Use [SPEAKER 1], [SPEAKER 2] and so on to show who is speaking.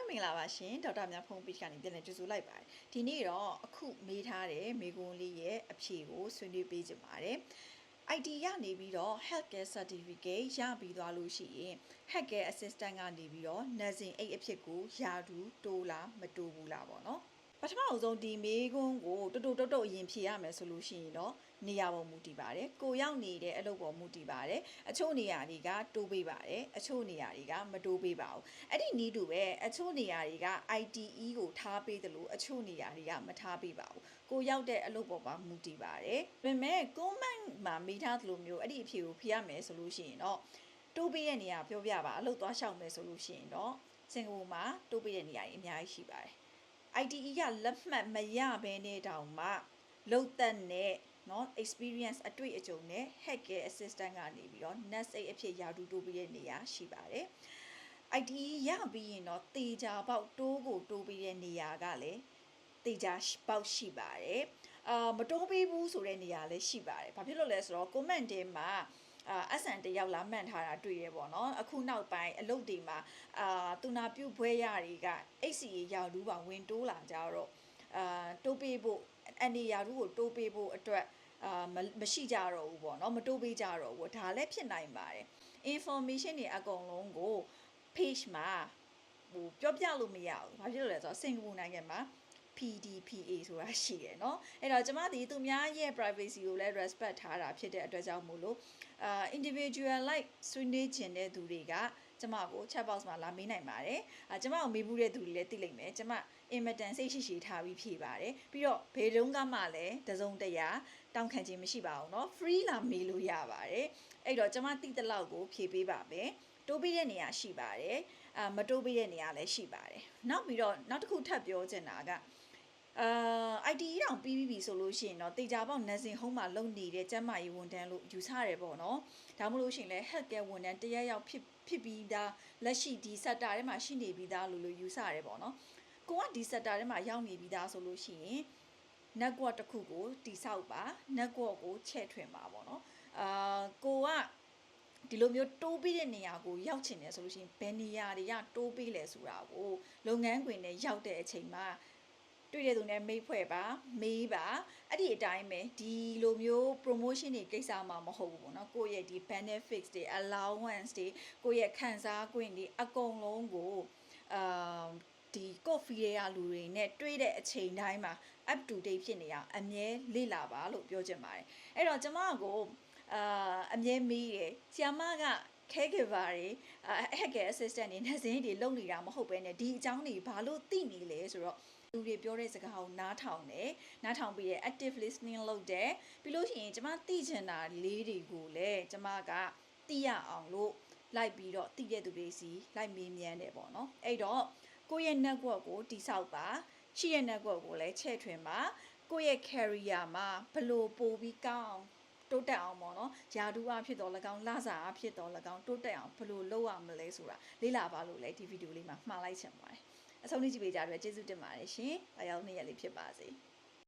[SPEAKER 1] မင်္ဂလာပါရှင်ဒေါက်တာမြတ်ဖုံးပိချကနေပြန်လည်ကြိုဆိုလိုက်ပါတယ်ဒီနေ့တော့အခုမေးထားတဲ့မေကွန်လေးရဲ့အဖြေကိုဆွေးနွေးပေးကြပါမယ် IT ရနေပြီးတော့ Healthcare Certificate ရပြီးသွားလို့ရှိရင် Healthcare Assistant ကနေပြီးတော့ Nursing Aid အဖြစ်ကိုယာတူတိုးလားမတိုးဘူးလားပေါ့နော်ပထမအဆုံးဒီမေကွန်းကိုတုတ်အရင်ဖြေရမယ်ဆိုလို့ရှိရင်တော့နေရာပေါ်မူတည်ပါတယ်ကိုရောက်နေတဲ့အလုပ်ပေါ်မူတည်ပါတယ်အချို့နေရာတွေကတိုးပေးပါတယ်အချို့နေရာတွေကမတိုးပေးပါဘူးအဲ့ဒီနည်းတူပဲအချို့နေရာတွေက ITE ကိုထားပေးတယ်လို့အချို့နေရာတွေကမထားပေးပါဘူးကိုရောက်တဲ့အလုပ်ပေါ်မှာမူတည်ပါတယ်ဒါပေမဲ့ comment မှာမိထားသလိုမျိုးအဲ့ဒီအဖြေကိုဖြေရမယ်ဆိုလို့ရှိရင်တော့တိုးပေးတဲ့နေရာပြောပြပါအလုပ်သွားလျှောက်မယ်ဆိုလို့ရှိရင်တော့စင်ကာပူမှာတိုးပေးတဲ့နေရာကြီးအများကြီးရှိပါတယ်ITE ကလက်မှတ်မရဘဲနဲ့တောင်မှလုံသက်နဲ့เนาะ experience အတွေ့အကြုံနဲ့ healthcare assistant ကနေပြီးတော့ nurse aid အဖြစ်ယာတူတိုးပေးတဲ့နေရာရှိပါတယ် ITE ရပြီးရင်တော့တေချာပေါက်တိုးကိုတိုးပေးတဲ့နေရာကလည်းတေချာပေါက်ရှိပါတယ်မတိုးပေးဘူးဆိုတဲ့နေရာလည်းရှိပါတယ်ဘာဖြစ်လို့လဲဆိုတော့ comment ထဲမှာSN တယောက်လာမှန်ထားတာတွေ့ရပေါ့နော်အခုနောက်ပိုင်းအလုပ်တွေမှာသူနာပြုဘွဲရတွေက HCA ရောက်လူပါဝင်တိုးလာကြတော့တိုးပေးဖို့အနေရာလူကိုတိုးပေးဖို့အတွက်မရှိကြတော့ဘူးပေါ့နော်မတိုးပေးကြတော့ဘူးဒါလည်းဖြစ်နိုင်ပါတယ် information တွေအကုန်လုံးကို page မှာဟိုပြောပြလို့မရဘူးဘာဖြစ်လို့လဲဆိုတော့စင်ကာပူနိုင်ငံမှာPDPA ဆိုတာရှိတယ်เนาะအဲ့တော့ကျမဒီသူများရဲ့ privacy ကိုလည်း respect ထားတာဖြစ်တဲ့အတွက်ကြောင့်မို့လို့individual like ဆွေးနွေးခြင်းတဲ့သူတွေကကျမကို chat box မှာလာမေးနိုင်ပါတယ်ကျမကိုမေးဘူးတဲ့သူတွေလည်းသိလိမ့်မယ်ကျမ immediate စိတ်ရှိထားပြီးဖြေပါတယ်ပြီးတော့ဘယ်တုန်းကမှလည်းတစုံတရာတောင်းခံခြင်းမရှိပါဘူးเนาะ free လာမေးလို့ရပါတယ်အဲ့တော့ကျမသိတဲ့လောက်ကိုဖြေပေးပါမယ်တိုးပေးတဲ့နေရာရှိပါတယ်မတိုးပေးတဲ့နေရာလည်းရှိပါတယ်နောက်ပြီးတော့နောက်တစ်ခုထပ်ပြောချင်တာကITE တောင်ပြီးပြီဆိုလို့ရှိရင်တော့တေချာပေါက် nursing home မှာလုပ်နေတဲ့ကျန်းမာရေးဝန်ထမ်းလို့ယူဆရတယ်ပေါ့နော်ဒါမှမဟုတ်ရှင်လဲ healthcare ဝန်ထမ်းတရက်ရောက်ဖြစ်ပြီးသားလက်ရှိဒီ sector ထဲမှာရှိနေပြီးသားလို့ယူဆရတယ်ပေါ့နော်ကိုကဒီ sector ထဲမှာရောက်နေပြီးသားဆိုလို့ရှိရင် network တစ်ခုကိုတိဆောက်ပါ network ကိုချဲ့ထွင်ပါပေါ့နော်ကိုကဒီလိုမျိုးတိုးပေးတဲ့နေရာကိုရောက်ချင်တယ်ဆိုလို့ရှိရင်ဘယ်နေရာတွေကတိုးပေးလဲဆိုတာကိုလုပ်ငန်းခွင်နဲ့ရောက်တဲ့အချိန်မှာတွေ့တဲ့သူနဲ့မိတ်ဖွဲ့ပါမေးပါအဲ့ဒီအတိုင်းပဲဒီလိုမျိုး promotion တွေကိစ္စမှာမဟုတ်ဘူးပေါ့နော်ကိုယ့်ရဲ့ဒီ benefits တွေ allowance တွေကိုယ့်ရဲ့ခံစား권တွေအကုန်လုံးကိုဒီ coffee တွေကလူတွေနဲ့တွေ့တဲ့အချိန်တိုင်းမှာ up to date ဖြစ်နေအောင်အမြဲလေ့လာပါလို့ပြောချင်ပါတယ်အဲ့တော့ကျမကိုအမြဲမေးတယ်ဆရာမကcaregiver တွေhealthcare assistant တွေနဲ့ဇင်းတွေလုပ်နေတာမဟုတ်ဘဲနဲ့ဒီအကြောင်းတွေဘာလို့သိနေလဲဆိုတော့လူတွေပြောတဲ့စကားကိုနားထောင်တယ်နားထောင်ပြီးရ active listening လုပ်တယ်ပြီးလို့ရှိရင်ကျမသိချင်တာလေးတွေကိုလည်းကျမကသိရအောင်လို့လိုက်ပြီးတော့သိတဲ့သူတွေစီလိုက်မေးမြန်းတယ်ပေါ့နော်အဲ့တော့ကိုယ့်ရဲ့ network ကိုတိဆောက်ပါရှိရဲ့ network ကိုလည်းချဲ့ထွင်ပါကိုယ့်ရဲ့ career မှာဘလို့ပို့ပြီးကောင်းတိုးတက်အောင်ပေါ့နော်ယာတူအဖြစ်တော့၎င်းလစာအဖြစ်တော့၎င်းတိုးတက်အောင်ဘလို့လုပ်ရမလဲဆိုတာလေ့လာပါလို့လည်းဒီဗီဒီယိုလေးမှာမှားလိုက်ချင်ပါတယ်အဆုံးထိကြည့်ပေးကြတဲ့အတွက်ကျေးဇူးတင်ပါတယ်ရှင်။အားလုံးနေ့ရက်လေးဖြစ်ပါစေ။